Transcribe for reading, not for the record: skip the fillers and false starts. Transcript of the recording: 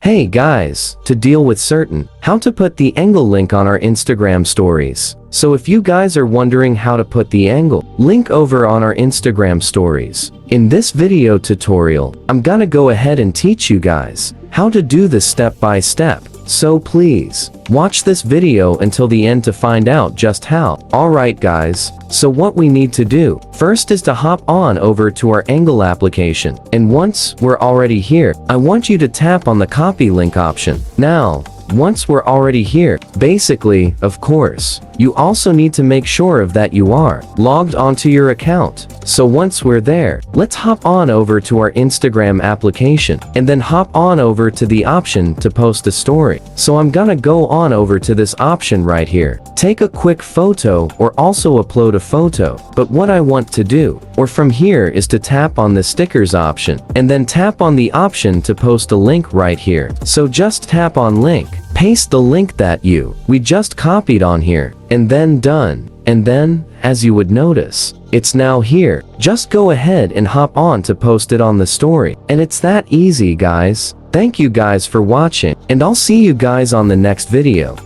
Hey guys, to deal with certain, how to put the angle link on our Instagram stories. So if you guys are wondering how to put the angle link over on our Instagram stories, in this video tutorial, I'm gonna go ahead and teach you guys how to do this step by step. So please, watch this video until the end to find out just how. Alright guys, so what we need to do, first is to hop on over to our angle application, and once we're already here, I want you to tap on the copy link option. Now, once we're already here, basically, of course, you also need to make sure of that you are logged onto your account. So once we're there, let's hop on over to our Instagram application and then hop on over to the option to post a story. So I'm gonna go on over to this option right here. Take a quick photo or also upload a photo. But what I want to do, or from here, is to tap on the stickers option and then tap on the option to post a link right here. So just tap on link. Paste the link that we just copied on here, and then done. And then, as you would notice, it's now here. Just go ahead and hop on to post it on the story. And it's that easy, guys. Thank you guys for watching, and I'll see you guys on the next video.